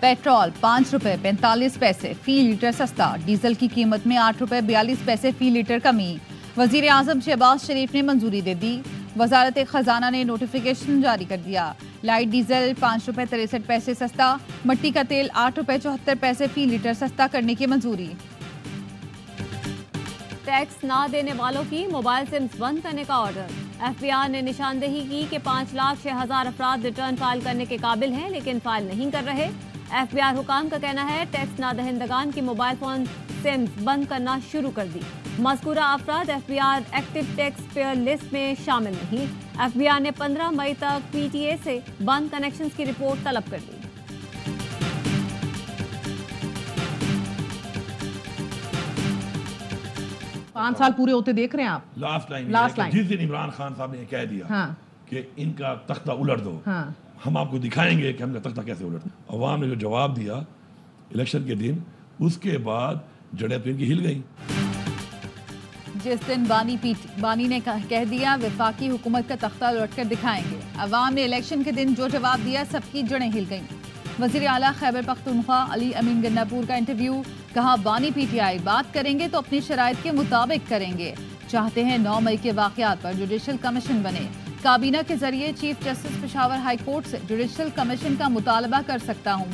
Petrol 5 रुपए 45 पैसे फी litre सस्ता, डीजल की कीमत में 8 रुपए 42 पैसे फी लीटर कमी। वजीर आजम शहबाज शरीफ ने मंजूरी दे दी। वजारत खजाना ने नोटिफिकेशन जारी कर दिया। लाइट डीजल 5 रुपए 63 पैसे सस्ता, मट्टी का तेल 8 रुपए 74 पैसे फी लीटर सस्ता करने की मंजूरी। टैक्स ना देने वालों की मोबाइल सिम्स बंद करने का ऑर्डर। FBI ने निशानदेही की कि 5,06,000 अफराद रिटर्न फाइल करने के काबिल हैं लेकिन फाइल नहीं कर रहे। FBI हुकाम का कहना है टैक्स ना दहिंदगान की मोबाइल फोन सिम्स बंद करना शुरू कर दी। मज़कूरा अफराद FBI active tax payer list में शामिल नहीं। FBI ने 15 मई तक PTA से बंद कनेक्शंस की रिपोर्ट तलब कर दी। 5 साल पूरे होते देख रहे हैं आप। लास्ट लाइन जिस दिन इमरान खान साहब ने कह दिया हाँ। कि इनका तख्ता उलट दो, हाँ। हम आपको दिखाएंगे कि हमका तख्ता कैसे उलट। अवाम ने जो जवाब दिया इलेक्शन के दिन, उसके बाद जड़ें तो इनकी हिल गई। जिस दिन बानी ने कह दिया वफाकी हुकूमत का तख्ता उलट कर दिखाएंगे, अवाम ने इलेक्शन के दिन जो जवाब दिया सबकी जड़ें हिल गईं। वज़ीर आला खैबर पख्तूनख्वा अली अमीन गन्नापुर का इंटरव्यू, कहा बानी PTI बात करेंगे तो अपनी शराइत के मुताबिक करेंगे। चाहते हैं 9 मई के वाक़यात पर जुडिशल कमीशन बने। काबीना के जरिए chief justice Peshawar high court से जुडिशल कमीशन का मुतालबा कर सकता हूँ।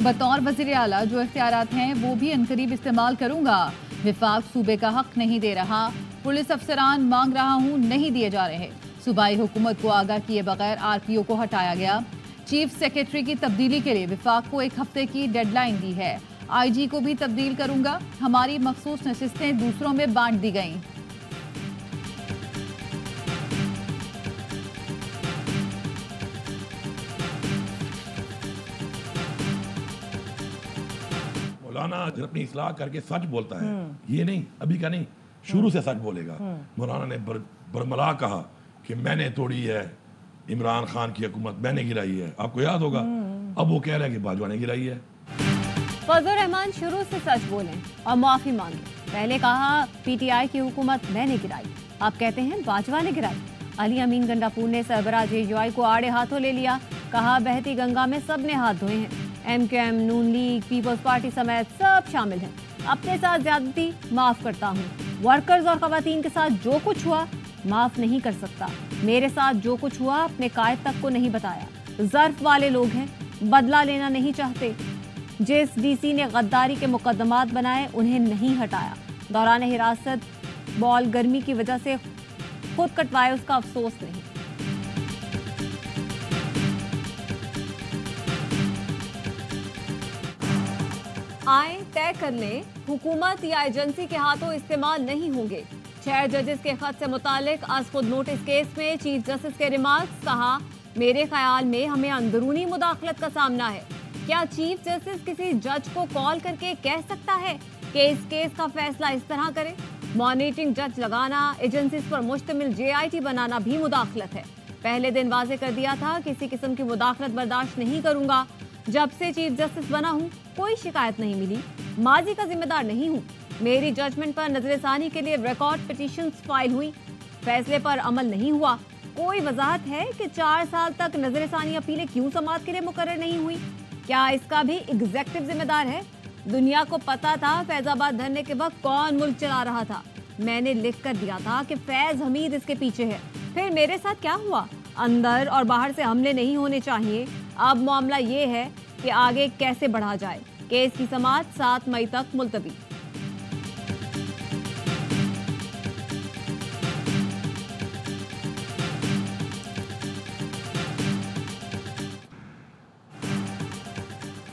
बतौर वज़ीर आला जो इख्तियारात हैं वो भी अनकरीब इस्तेमाल करूँगा। विफाक सूबे का हक नहीं दे रहा, पुलिस अफसरान मांग रहा हूँ, नहीं दिए जा रहे। सूबाई हुकूमत को आगाह किए बगैर RPO को हटाया गया। चीफ सेक्रेटरी की तब्दीली के लिए विफाक को 1 हफ्ते की डेडलाइन दी है। IG को भी तब्दील करूंगा। हमारी मखसूस नशिस्तें दूसरों में बांट दी गईं। मौलाना जब अपनी इस्लाह करके सच बोलता है, ये नहीं अभी का नहीं, शुरू से सच बोलेगा। मौलाना ने बरमला कहा कि मैंने तोड़ी है इमरान खान की हुकूमत, मैंने गिराई है, आपको याद होगा। अब वो कह रहा है कि बाजवा ने गिराई है। फजलुर रहमान शुरू से सच बोलें और माफी मांगे। पहले कहा PTI की हुकूमत मैंने गिराई, अब कहते हैं बाजवा ने गिराई। अली अमीन गंडापुर ने सरबराह JUI को आड़े हाथों ले लिया। कहा बहती गंगा में सब ने हाथ धोए हैं। MQM, नून लीग, पीपल्स पार्टी समेत सब शामिल हैं। अपने साथ ज्यादती माफ करता हूँ, वर्कर्स और खवातीन के साथ जो कुछ हुआ माफ नहीं कर सकता। मेरे साथ जो कुछ हुआ अपने कायद तक को नहीं बताया। ज़र्फ वाले लोग हैं, बदला लेना नहीं चाहते। जिस DC ने गद्दारी के मुकदमात बनाए उन्हें नहीं हटाया। दौरान हिरासत बॉल गर्मी की वजह से खुद कटवाए, उसका अफसोस नहीं। आए तय कर लें, हुकूमत या एजेंसी के हाथों इस्तेमाल नहीं होंगे। 6 जजेस के खत से मुतालिक आज खुद नोटिस केस में चीफ जस्टिस के रिमार्क्स। कहा मेरे ख्याल में हमें अंदरूनी मुदाखलत का सामना है। क्या चीफ जस्टिस किसी जज को कॉल करके कह सकता है कि इस केस का फैसला इस तरह करे? मॉनिटरिंग जज लगाना, एजेंसीज पर मुश्तमिल JIT बनाना भी मुदाखलत है। पहले दिन वाजे कर दिया था किसी किस्म की मुदाखलत बर्दाश्त नहीं करूंगा। जब से चीफ जस्टिस बना हूं कोई शिकायत नहीं मिली। माजी का जिम्मेदार नहीं हूं। मेरी जजमेंट पर नजरसानी के लिए रिकॉर्ड पिटीशंस फाइल हुई, फैसले पर अमल नहीं हुआ। कोई वजाहत है कि 4 साल तक नजरसानी अपीलें क्यों समाअत के लिए मुकर्रर नहीं हुई? क्या इसका भी एग्जीक्यूटिव जिम्मेदार है? दुनिया को पता था फैजाबाद धरने के वक्त कौन मुल्क चला रहा था। मैंने लिख कर दिया था कि फैज हमीद इसके पीछे है। फिर मेरे साथ क्या हुआ? अंदर और बाहर से हमले नहीं होने चाहिए। अब मामला ये है कि आगे कैसे बढ़ा जाए। केस की समाअत 7 मई तक मुलतवी।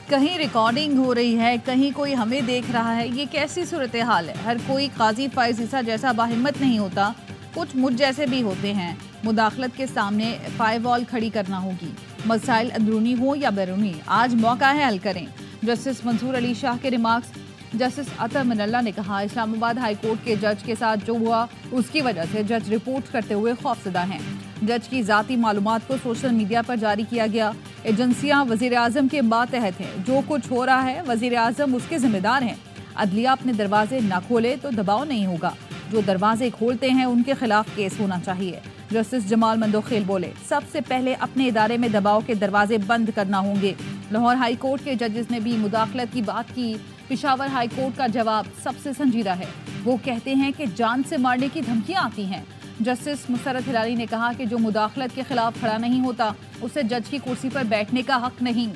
कहीं रिकॉर्डिंग हो रही है, कहीं कोई हमें देख रहा है। ये कैसी सूरत हाल है? हर कोई काजी फाइज ईसा जैसा बाहिम्मत नहीं होता, कुछ मुझ जैसे भी होते हैं। मुदाखलत के सामने फायरवॉल खड़ी करना होगी। मसाइल अंदरूनी हो या बैरूनी, आज मौका है हल करें। जस्टिस मंसूर अली शाह के रिमार्क्स। जस्टिस अतर मिनल्ला ने कहा इस्लामाबाद हाई कोर्ट के जज के साथ जो हुआ उसकी वजह से जज रिपोर्ट करते हुए खौफजदा हैं। जज की ज़ाती मालूमात को सोशल मीडिया पर जारी किया गया। एजेंसियां वज़ीर आज़म के मातहत हैं। जो कुछ हो रहा है वज़ीर आज़म उसके जिम्मेदार हैं। अदलिया अपने दरवाजे न खोले तो दबाव नहीं होगा। जो दरवाजे खोलते हैं उनके खिलाफ केस होना चाहिए। जस्टिस जमाल मंदोखेल बोले सबसे पहले अपने इदारे में दबाव के दरवाजे बंद करना होंगे। लाहौर हाई कोर्ट के जजेस ने भी मुदाखलत की बात की। पेशावर हाई कोर्ट का जवाब सबसे संजीदा है। वो कहते हैं कि जान से मारने की धमकियां आती हैं। जस्टिस मुसर्रत हिलाली ने कहा कि जो मुदाखलत के खिलाफ खड़ा नहीं होता उसे जज की कुर्सी पर बैठने का हक नहीं।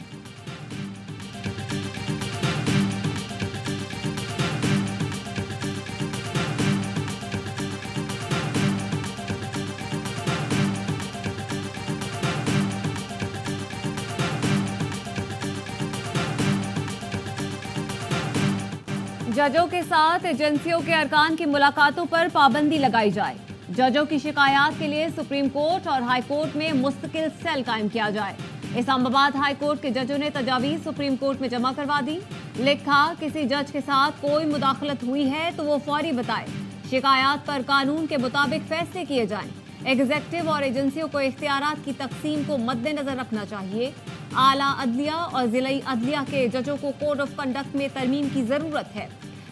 जजों के साथ एजेंसियों के अरकान की मुलाकातों पर पाबंदी लगाई जाए। जजों की शिकायत के लिए सुप्रीम कोर्ट और हाई कोर्ट में मुस्तकिल सेल कायम किया जाए। इस्लामाबाद हाई कोर्ट के जजों ने तजावीज़ सुप्रीम कोर्ट में जमा करवा दी। लिखा, किसी जज के साथ कोई मुदाखलत हुई है तो वो फौरी बताए। शिकायत पर कानून के मुताबिक फैसले किए जाएं। एग्जीक्यूटिव और एजेंसियों को इख्तियारात की तकसीम को मद्देनजर रखना चाहिए। आला अदलिया और जिलाई अदलिया के जजों को कोड ऑफ कंडक्ट में तरमीम की जरूरत है।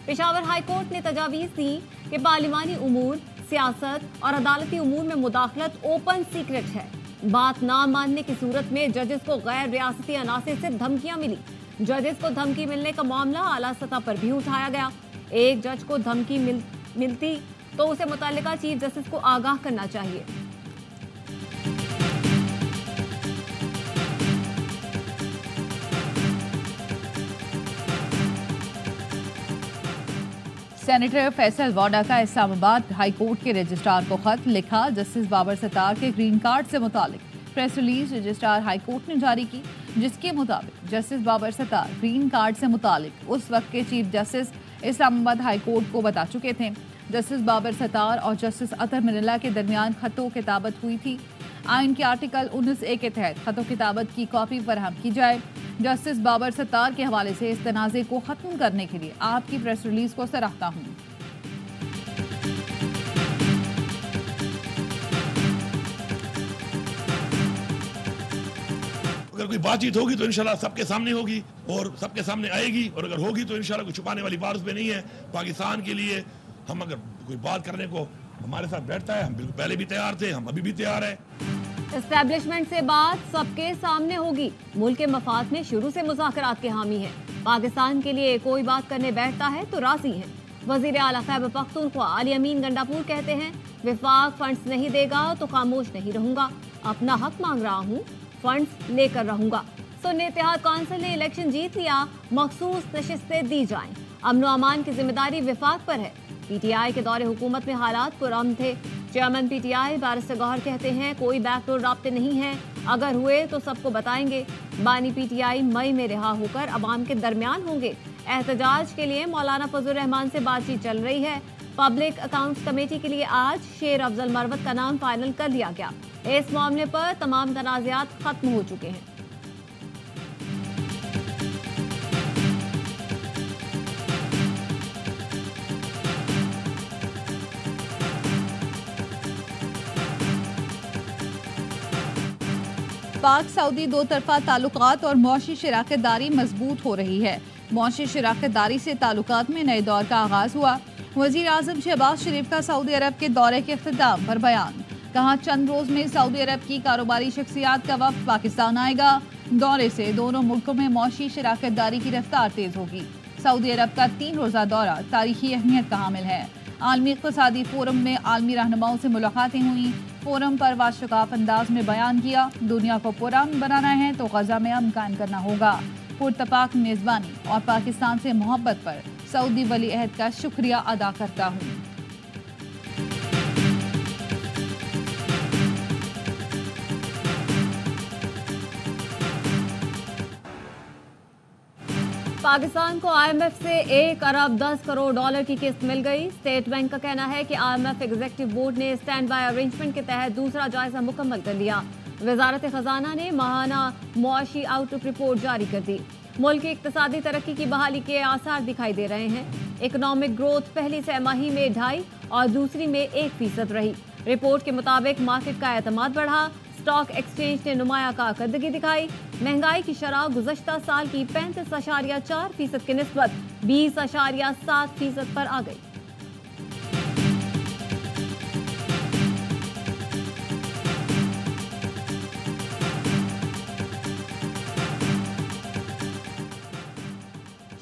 पेशावर हाई कोर्ट ने तजावीज़ दी कि पार्लिमानी उमूर, सियासत और अदालती उमूर में मुदाखलत ओपन सीक्रेट है। बात ना मानने की सूरत में जजेस को गैर रियासती अनासर से धमकियां मिली। जजेस को धमकी मिलने का मामला आला सतह पर भी उठाया गया। एक जज को धमकी मिलती तो उसे मुतल्लिका चीफ जस्टिस को आगाह करना चाहिए। सेनेटर फैसल वाडा का इस्लामाबाद हाई कोर्ट के रजिस्ट्रार को खत लिखा। जस्टिस बाबर सत्तार के ग्रीन कार्ड से मुतालिक press release registrar high court ने जारी की, जिसके मुताबिक justice Babar Sattar green card से मुतालिक उस वक्त के chief justice Islamabad high court को बता चुके थे। जस्टिस बाबर सत्तार और जस्टिस अतर मिनल्ला के दरमियान खतों किताबत हुई थी। आइन के आर्टिकल 19A के तहत खतों किताबत की कॉपी फराहम की जाए। जस्टिस बाबर सत्तार के हवाले से इस तनाज़े को ख़त्म करने के लिए आपकी प्रेस रिलीज को सराहता हूँ। अगर कोई बातचीत होगी तो इंशाल्लाह सबके सामने होगी और सबके सामने आएगी, और अगर होगी तो इंशाल्लाह कोई छुपाने वाली बात उसमें नहीं है। पाकिस्तान के लिए हम अगर कोई बात करने को हमारे साथ बैठता है, हम बिल्कुल पहले भी तैयार थे, हम अभी भी तैयार हैं। एस्टैब्लिशमेंट से बात सबके सामने होगी। मुल्क के मफाद में शुरू से मुज़ाकरात के हामी हैं। पाकिस्तान के लिए कोई बात करने बैठता है तो राजी हैं। वज़ीर आला खैबर पख्तूनख्वा अली अमीन गंडापुर कहते हैं, विफाक फंड्स नहीं देगा तो खामोश नहीं रहूंगा। अपना हक मांग रहा हूँ, फंड्स लेकर रहूंगा। सुन्नी इत्तेहाद काउंसिल ने इलेक्शन जीत लिया, मखसूस नशिस्तें दी जाएं। अमन व अमान की जिम्मेदारी विफाक पर है। पीटीआई के दौरे हुकूमत में हालात पुरअमन थे। चेयरमैन पीटीआई बारिस्टर गौहर कहते हैं, कोई बैकडोर राब्ते नहीं है, अगर हुए तो सबको बताएंगे। बानी पीटीआई मई में रिहा होकर अवाम के दरमियान होंगे। एहतजाज के लिए मौलाना फजल रहमान से बातचीत चल रही है। पब्लिक अकाउंट्स कमेटी के लिए आज शेर अफजल मरवत का नाम फाइनल कर लिया गया। इस मामले पर तमाम तनाज़ात खत्म हो चुके हैं। पाक सऊदी दो तरफा ताल्लुकात और मौशी शराकतदारी मजबूत हो रही है। मौशी शराकतदारी से ताल्लुकात में नए दौर का आगाज हुआ। वज़ीर आज़म शहबाज शरीफ का सऊदी अरब के दौरे के इख्तिताम पर बयान। कहा, चंद रोज में सऊदी अरब की कारोबारी शख्सियात का वफ्द पाकिस्तान आएगा। दौरे से दोनों मुल्कों में मौशी शराकतदारी की रफ्तार तेज होगी। सऊदी अरब का 3 रोज़ा दौरा तारीखी अहमियत का हामिल है। आलमी इक़्तिसादी फोरम में आलमी रहनुमाओं से मुलाकातें हुई। फोरम पर वाशकाफ अंदाज में बयान किया, दुनिया को पुरअमन बनाना है तो गजा में अमन कायम करना होगा। पुरतपाक मेज़बानी और पाकिस्तान से मोहब्बत पर सऊदी वली अहद का शुक्रिया अदा करता हूँ। पाकिस्तान को आईएमएफ से 1 अरब 10 करोड़ डॉलर की किस्त मिल गई। स्टेट बैंक का कहना है कि आईएमएफ एग्जीक्यूटिव बोर्ड ने स्टैंड बाय अरेंजमेंट के तहत दूसरा जायजा मुकम्मल कर लिया। वजारत खजाना ने माहाना मुआशी आउटलुक रिपोर्ट जारी कर दी। मुल्क की इक्तसादी तरक्की की बहाली के आसार दिखाई दे रहे हैं। इकोनॉमिक ग्रोथ पहली तिमाही में 2.5 और दूसरी में 1% रही। रिपोर्ट के मुताबिक मार्केट का एतमाद बढ़ा। स्टॉक एक्सचेंज ने नुमाया कारकर्दगी दिखाई। महंगाई की शरह गुज़श्ता साल की 35.4% की निस्बत 20.7% पर आ गई।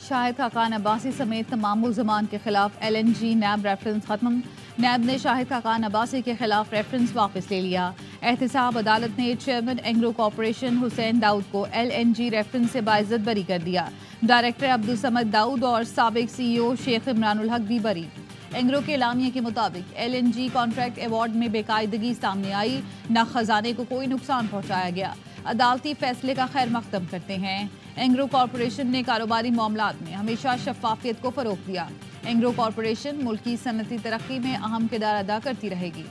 शाहिद खाकान अब्बासी समेत तमाम मुल्ज़मान के खिलाफ LNG नैब रेफरेंस खत्म। नैब ने शाहिद खाकान अब्बासी के खिलाफ रेफरेंस वापस ले लिया। एहतसाब अदालत ने चेयरमैन एंग्रो कॉरपोरेशन हुसैन दाऊद को LNG रेफरेंस से बाइज्जत बरी कर दिया। डायरेक्टर अब्दुल समद दाऊद और साबिक CEO शेख इमरानुल हक भी बरी। एंग्रो के एलामिया के मुताबिक LNG कॉन्ट्रैक्ट अवार्ड में बेकायदगी सामने आई, न खजाने को कोई नुकसान पहुंचाया गया। अदालती फैसले का खैर मकदम करते हैं। एंग्रो कॉरपोरेशन ने कारोबारी मामलात में हमेशा शफाफियत को फरोग दिया। एंग्रो कॉरपोरेशन मुल्क की सनती तरक्की में अहम किरदार अदा करती रहेगी।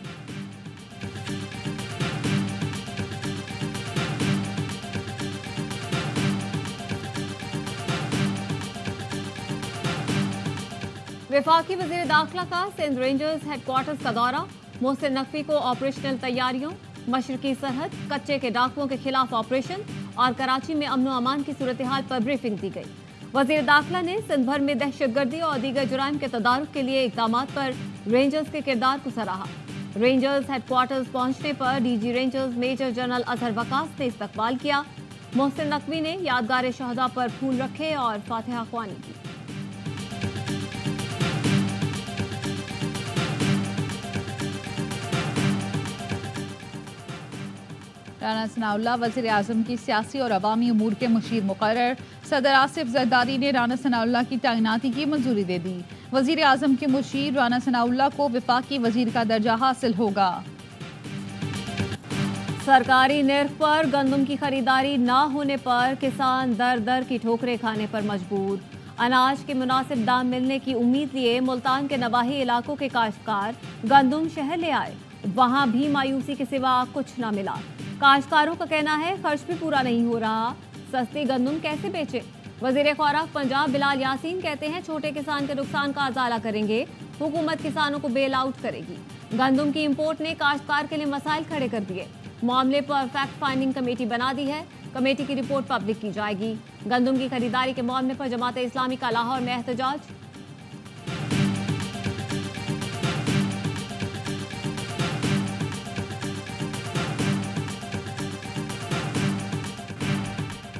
वफाकी वज़ीर दाखिला का सिंध रेंजर्स हेडक्वार्टर्स का दौरा। मोहसिन नकवी को ऑपरेशनल तैयारियों, मशरकी सरहद, कच्चे के डाकुओं के खिलाफ ऑपरेशन और कराची में अमन व अमान की सूरत हाल पर ब्रीफिंग दी गई। वज़ीर दाखिला ने सिंध भर में दहशतगर्दी और दीगर जुराइम के तदारुक के लिए इक़दाम पर रेंजर्स के किरदार को सराहा। रेंजर्स हेडक्वार्टर्स पहुंचने पर DG rangers major general Azhar Waqas ने इस्तकबाल किया। मोहसिन नकवी ने यादगार शहदा पर फूल रखे और फातिहा ख्वानी की। राना सनाउल्लाह वज़ीर आज़म की सियासी और अवामी उमूर के मुशीर मुकर्रर। सदर आसिफ जरदारी ने राना सनाउल्लाह की तैनाती की मंजूरी दे दी। वज़ीर आज़म के मुशीर राना सनाउल्लाह को वफाकी वज़ीर का दर्जा हासिल होगा। सरकारी निर्ख पर गंदम की खरीदारी न होने पर किसान दर दर की ठोकरें खाने पर मजबूर। अनाज के मुनासिब दाम मिलने की उम्मीद लिए मुल्तान के नवाही इलाकों के काश्तकार गंदम शहर ले आए, वहां भी मायूसी के सिवा कुछ न मिला। काश्तकारों का कहना है खर्च भी पूरा नहीं हो रहा, सस्ती गंदम कैसे बेचे। वजीर खुराक पंजाब बिलाल यासीन कहते हैं छोटे किसान के नुकसान का अजाला करेंगे, हुकूमत किसानों को बेल आउट करेगी। गंदम की इंपोर्ट ने काश्तकार के लिए मसाइल खड़े कर दिए। मामले पर फैक्ट फाइंडिंग कमेटी बना दी है, कमेटी की रिपोर्ट पब्लिक की जाएगी। गंदम की खरीदारी के मामले पर जमात इस्लामी का लाहौर में एहतजाज।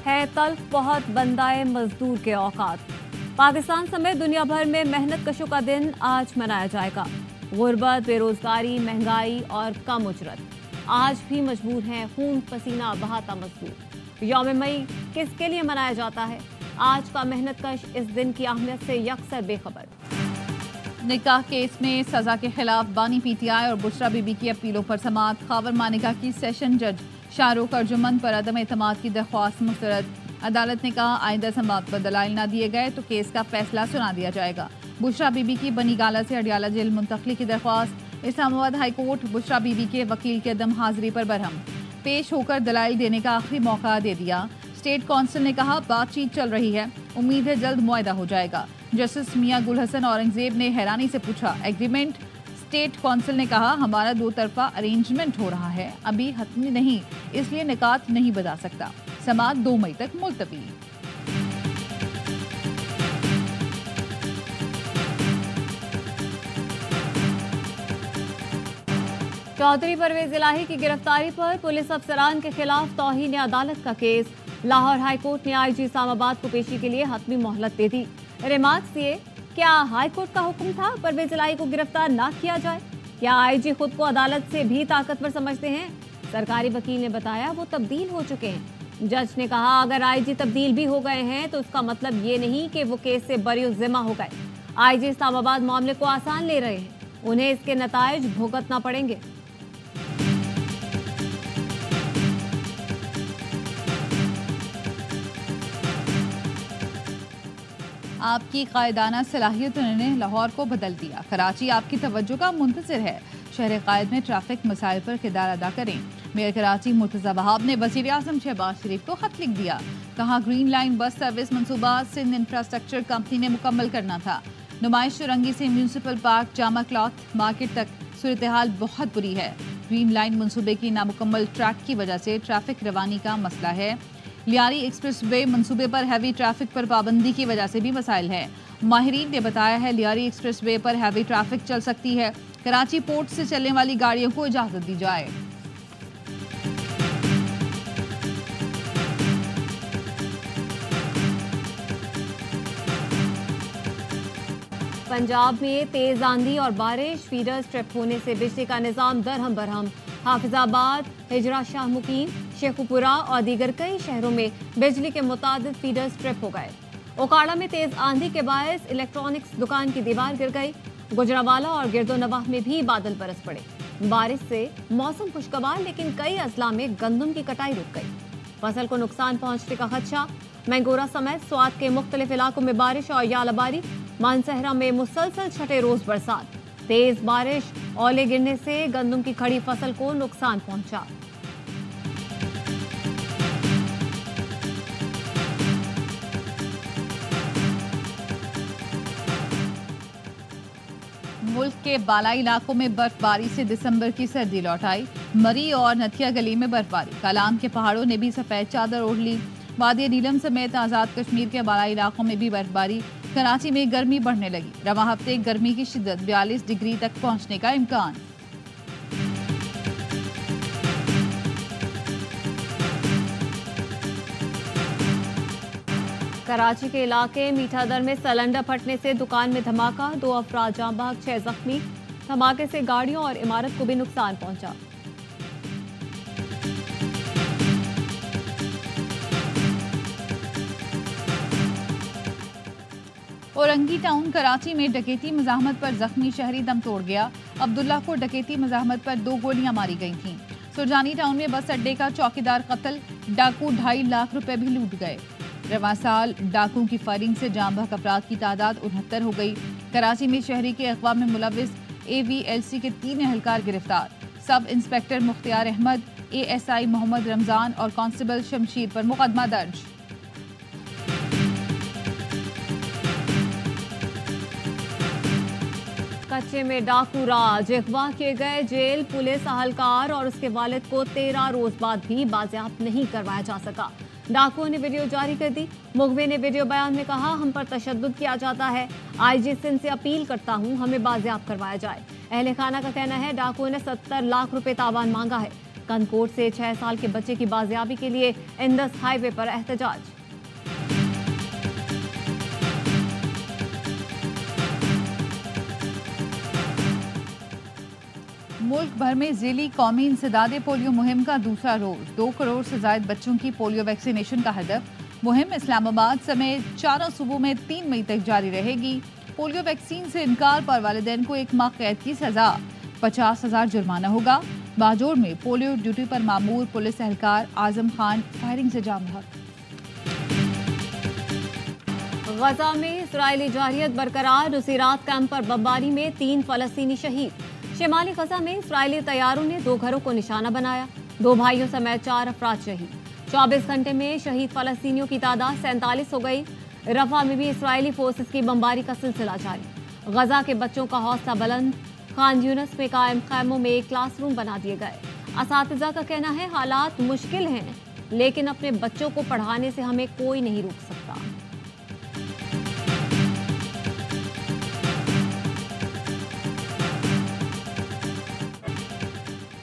है तल्ख बहुत बंदाए मजदूर के औकात। पाकिस्तान समेत दुनिया भर में मेहनत कशों का दिन आज मनाया जाएगा। गुर्बत, बेरोजगारी, महंगाई और कम उजरत आज भी मजबूर हैं खून पसीना बहाता मजदूर। यौम मई किसके लिए मनाया जाता है? आज का मेहनत कश इस दिन की अहमियत से यकसर बेखबर। निकाह केस में सजा के खिलाफ बानी PTI और बुशरा बीबी की अपीलों पर समाअत। खावर मानिका की सेशन जज शाहरुख अर्जुमन पर अदम एतमाद की दरख्वास्त मुस्तरद। अदालत ने कहा आइंदा समाअत पर दलाइल न दिए गए तो केस का फैसला सुना दिया जाएगा। बुशरा बीबी की बनी गाला से अडियाला जेल मुंतकली की दरख्वास्त। इस्लामाबाद हाई कोर्ट बुशरा बीबी के वकील के अदम हाजिरी पर बरहम। पेश होकर दलाइल देने का आखिरी मौका दे दिया। स्टेट काउंसिल ने कहा बातचीत चल रही है, उम्मीद है जल्द मुआहदा हो जाएगा। जस्टिस मियां गुल हसन औरंगजेब ने हैरानी से पूछा एग्रीमेंट? स्टेट काउंसिल ने कहा हमारा दो तरफा अरेंजमेंट हो रहा है, अभी हतमी नहीं, इसलिए निकात नहीं बता सकता। समाअत 2 मई तक मुलतवी। चौधरी परवेज इलाही की गिरफ्तारी पर पुलिस अफसरान के खिलाफ तौहीन अदालत का केस। लाहौर हाई कोर्ट ने IG इस्लामाबाद को पेशी के लिए हतमी मोहलत दे दी। रिमार्क्स ये, क्या हाई कोर्ट का हुक्म था परवेज इलाही को गिरफ्तार ना किया जाए? क्या IG खुद को अदालत से भी ताकतवर समझते हैं? सरकारी वकील ने बताया वो तब्दील हो चुके हैं। जज ने कहा अगर IG तब्दील भी हो गए हैं तो उसका मतलब ये नहीं कि वो केस से बरी-उज़्ज़िम्मा हो गए। IG इस्लामाबाद मामले को आसान ले रहे हैं, उन्हें इसके नताइज भुगतना पड़ेंगे। आपकी कायदाना सलाहियतों ने लाहौर को बदल दिया। कराची आपकी तवज्जो का मुंतज़िर है। शहर कायद में ट्रैफिक मसाइल पर किरदार अदा करें। मेयर कराची मुर्तज़ा वहाब ने वज़ीर आज़म शहबाज शरीफ को खत लिख दिया। कहा ग्रीन लाइन बस सर्विस मनसूबा सिंध इंफ्रास्ट्रक्चर कंपनी ने मुकम्मल करना था। नुमाइश चुरंगी से municipal park Jama cloth market तक सूरत हाल बहुत बुरी है। ग्रीन लाइन मनसूबे की नामुकम्मल ट्रैक की वजह से ट्रैफिक रवानी का मसला है। लियारी एक्सप्रेस वे मनसूबे पर हैवी ट्रैफिक पर पाबंदी की वजह से भी मसाइल है। माहिरीन ने बताया है लियारी एक्सप्रेस वे पर हैवी ट्रैफिक चल सकती है। कराची पोर्ट से चलने वाली गाड़ियों को इजाजत दी जाए। पंजाब में तेज आंधी और बारिश, फीडर्स ट्रिप होने से बिजली का निजाम दरहम बरहम। हाफिजाबाद, हिजरा शाह मुकीम, शेखुपुरा और दीगर कई शहरों में बिजली के मुतादिद फीडर्स ट्रिप हो गए। ओकाड़ा में तेज आंधी के बायस इलेक्ट्रॉनिक्स दुकान की दीवार गिर गई। गुजरावाला और गिरदोनवाह में भी बादल बरस पड़े। बारिश से मौसम खुशगवार, लेकिन कई अजला में गंदम की कटाई रुक गई। फसल को नुकसान पहुंचने का खदशा। मैंगोरा समेत स्वात के मुख्तलिफ इलाकों में बारिश और यालाबारी। मानसहरा में मुसलसल छठे रोज बरसात। तेज बारिश, ओले गिरने से गंदम की खड़ी फसल को नुकसान पहुंचा। मुल्क के बालाई इलाकों में बर्फबारी से दिसंबर की सर्दी लौट आई। मरी और नथिया गली में बर्फबारी। कलाम के पहाड़ों ने भी सफेद चादर ओढ़ ली। वादी नीलम समेत आज़ाद कश्मीर के बालाई इलाकों में भी बर्फबारी। कराची में गर्मी बढ़ने लगी। रवा हफ्ते गर्मी की शिद्दत 42 डिग्री तक पहुंचने का इम्कान। कराची के इलाके मीठादर में सिलेंडर फटने से दुकान में धमाका। 2 अफराद जाँ बहक, 6 जख्मी। धमाके से गाड़ियों और इमारत को भी नुकसान पहुंचा। औरंगी टाउन कराची में डकैती मज़ाहमत पर जख्मी शहरी दम तोड़ गया। अब्दुल्ला को डकैती मज़ाहमत पर 2 गोलियां मारी गई थीं। सुरजानी टाउन में बस अड्डे का चौकीदार कत्ल। डाकू 2.5 लाख रुपए भी लूट गए। रवा साल डाकुओं की फायरिंग से जाँ बहक अफराद की तादाद 69 हो गई। कराची में शहरी के अगवा में मुलविस AVLC के 3 एहलकार गिरफ्तार। Sub inspector Mukhtiyar Ahmad, ASI Mohammad Ramzan और कांस्टेबल शमशीर पर मुकदमा दर्ज। कच्चे में डाकू राज, अगवा किए गए। जेल पुलिस अहलकार और उसके वालिद को 13 रोज बाद भी बाजियाब नहीं करवाया जा सका। डाकुओं ने वीडियो जारी कर दी। मुगवे ने वीडियो बयान में कहा, हम पर तशद्दुद किया जाता है। IG सिंध से अपील करता हूं, हमें बाजियाब करवाया जाए। अहले खाना का कहना है डाकुओं ने 70 लाख रुपए तावान मांगा है। कनकोट से 6 साल के बच्चे की बाजियाबी के लिए इंदस हाईवे पर एहतजाज। मुल्क भर में ज़िली कौमी इंसदादे पोलियो मुहिम का दूसरा रोज। 2 करोड़ से ज्यादा बच्चों की पोलियो वैक्सीनेशन का हदफ। मुहिम इस्लामाबाद समेत 4 सूबों में 3 मई तक जारी रहेगी। पोलियो वैक्सीन से इनकार पर वालिदैन को 1 माह कैद की सजा, 50,000 जुर्माना होगा। बाजोड़ में पोलियो ड्यूटी पर मामूर पुलिस एहलकार आजम खान फायरिंग से जाम बहक। गजा में इजरायली जारियत बरकरार। नुसीरात कैंप पर बमबारी में 3 फलस्तीनी शहीद। शिमाली गजा में इजरायली तैयारों ने 2 घरों को निशाना बनाया। 2 भाइयों समेत 4 अफराद शहीद। 24 घंटे में शहीद फलस्तीनियों की तादाद 47 हो गई। रफा में भी इजरायली फोर्सेस की बमबारी का सिलसिला जारी। गजा के बच्चों का हौसला बुलंद। खान यूनस में कायम खैमों में क्लासरूम बना दिए गए। असातिज़ा का कहना है हालात मुश्किल हैं, लेकिन अपने बच्चों को पढ़ाने से हमें कोई नहीं रोक सकता।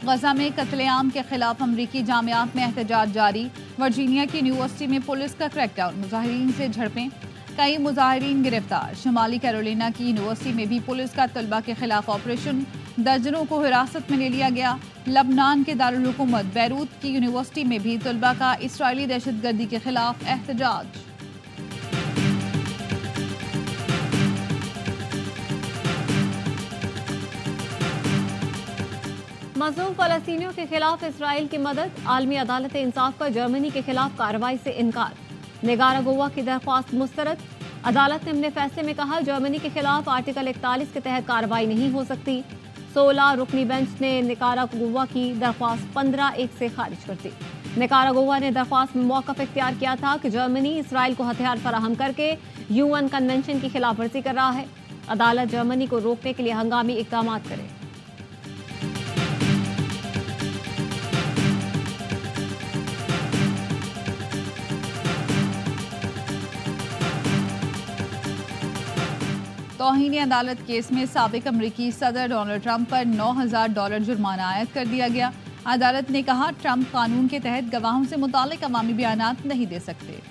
गजा में कत्लेआम के खिलाफ अमरीकी जामियात में एहतजाज जारी। वर्जीनिया की यूनिवर्सिटी में पुलिस का क्रैकडाउन, मुजाहिरीन से झड़पें, कई मुजाहिरीन गिरफ्तार। शुमाली कैरोलिना की यूनिवर्सिटी में भी पुलिस का तलबा के खिलाफ ऑपरेशन, दर्जनों को हिरासत में ले लिया गया। लबनान के दारुल हुकूमत बैरूत की यूनिवर्सिटी में भी तलबा का इसराइली दहशतगर्दी के खिलाफ एहतजाज। मज़लूम फ़लस्तीनियों के खिलाफ इसराइल की मदद। आलमी अदालत इंसाफ का जर्मनी के खिलाफ कार्रवाई से इनकार। निकारागुआ की दरख्वास्त मुस्तरद। अदालत ने अपने फैसले में कहा, जर्मनी के खिलाफ आर्टिकल 41 के तहत कार्रवाई नहीं हो सकती। 16 रुकनी बेंच ने निकारागुआ की दरख्वास्त 15-1 से खारिज कर दी। निकारागुआ ने दरख्वास्त में मौक़िफ़ इख्तियार किया था कि जर्मनी इसराइल को हथियार फराहम करके UN कन्वेंशन की खिलाफ वर्जी कर रहा है। अदालत जर्मनी को रोकने के लिए हंगामी इक़दाम करे। तौहीन अदालत केस में साबिक अमरीकी सदर डोनाल्ड ट्रंप पर $9,000 जुर्माना आयद कर दिया गया। अदालत ने कहा, ट्रंप कानून के तहत गवाहों से मुतालिक अवामी बयानात नहीं दे सकते।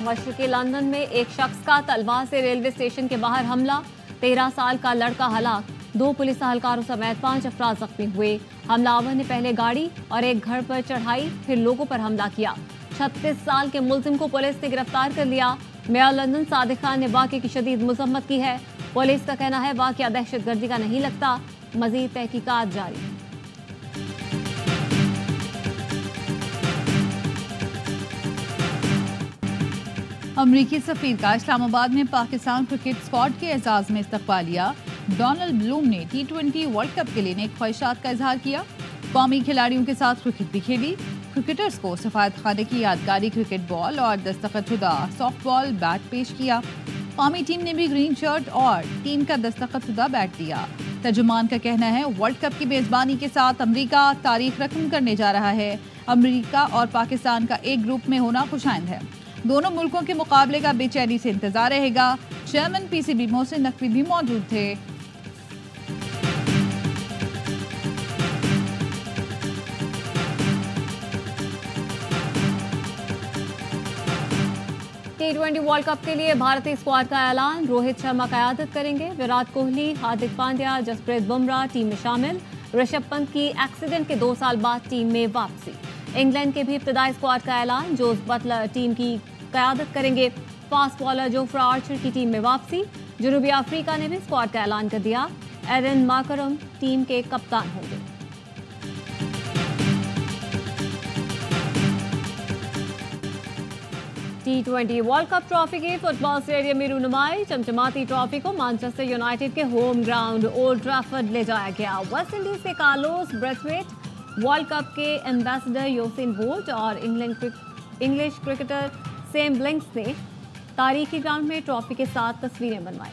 मशरकी लंदन में एक शख्स का तलवार से रेलवे स्टेशन के बाहर हमला, 13 साल का लड़का हलाक, 2 पुलिस एहलकारों समेत 5 अफराद जख्मी हुए। हमलावर ने पहले गाड़ी और एक घर पर चढ़ाई, फिर लोगों पर हमला किया। 36 साल के मुलजिम को पुलिस ने गिरफ्तार कर लिया। मेयर लंदन सादिक खान ने वाक़े की शदीद मजम्मत की है। पुलिस का कहना है वाक़या दहशतगर्दी का नहीं लगता, मजीद तहकीकात जारी। अमरीकी सफीर का इस्लामाबाद में पाकिस्तान क्रिकेट स्क्वाड के एजाज में इस्तकबालिया। डोनाल्ड ब्लूम ने T20 वर्ल्ड कप के लिए नेक ख्वाहिशात का इजहार किया। कौमी खिलाड़ियों के साथ क्रिकेट भी खेली। क्रिकेटर्स को सफारत खाने की यादगारी क्रिकेट बॉल और दस्तखतशुदा सॉफ्ट बॉल बैट पेश किया। कौमी टीम ने भी ग्रीन शर्ट और टीम का दस्तखतशुदा बैट दिया। तर्जुमान का कहना है वर्ल्ड कप की मेजबानी के साथ अमरीका तारीख रकम करने जा रहा है। अमरीका और पाकिस्तान का एक ग्रुप में होना खुशाइंद है। दोनों मुल्कों के मुकाबले का बेचैनी से इंतजार रहेगा। चेयरमैन PCB मोहसिन नकवी भी मौजूद थे। T20 वर्ल्ड कप के लिए भारतीय स्क्वाड का ऐलान। रोहित शर्मा क़यादत करेंगे। विराट कोहली, हार्दिक पांड्या, जसप्रीत बुमराह टीम में शामिल। ऋषभ पंत की एक्सीडेंट के 2 साल बाद टीम में वापसी। इंग्लैंड के भी इब्तदाई स्क्वाड का ऐलान। जोस बटलर टीम की क़यादत करेंगे। फास्ट बॉलर जोफ्रा आर्चर की टीम में वापसी। जनूबी अफ्रीका ने भी स्क्वाड का ऐलान कर दिया। एरन माकरम टीम के कप्तान होंगे। T20 वर्ल्ड कप ट्रॉफी की फुटबॉल स्टेडियम में रूनुमाई। चमचमाती ट्रॉफी को मैनचेस्टर यूनाइटेड के होम ग्राउंड ओल्ड ट्रैफर्ड ले जाया गया। वेस्ट इंडीज से कार्लोस ब्रेथवेट, वर्ल्ड कप के एम्बेसडर यूसेन बोल्ट और इंग्लिश क्रिकेटर सैम ब्लिंक्स ने तारीखी ग्राउंड में ट्रॉफी के साथ तस्वीरें बनवाई।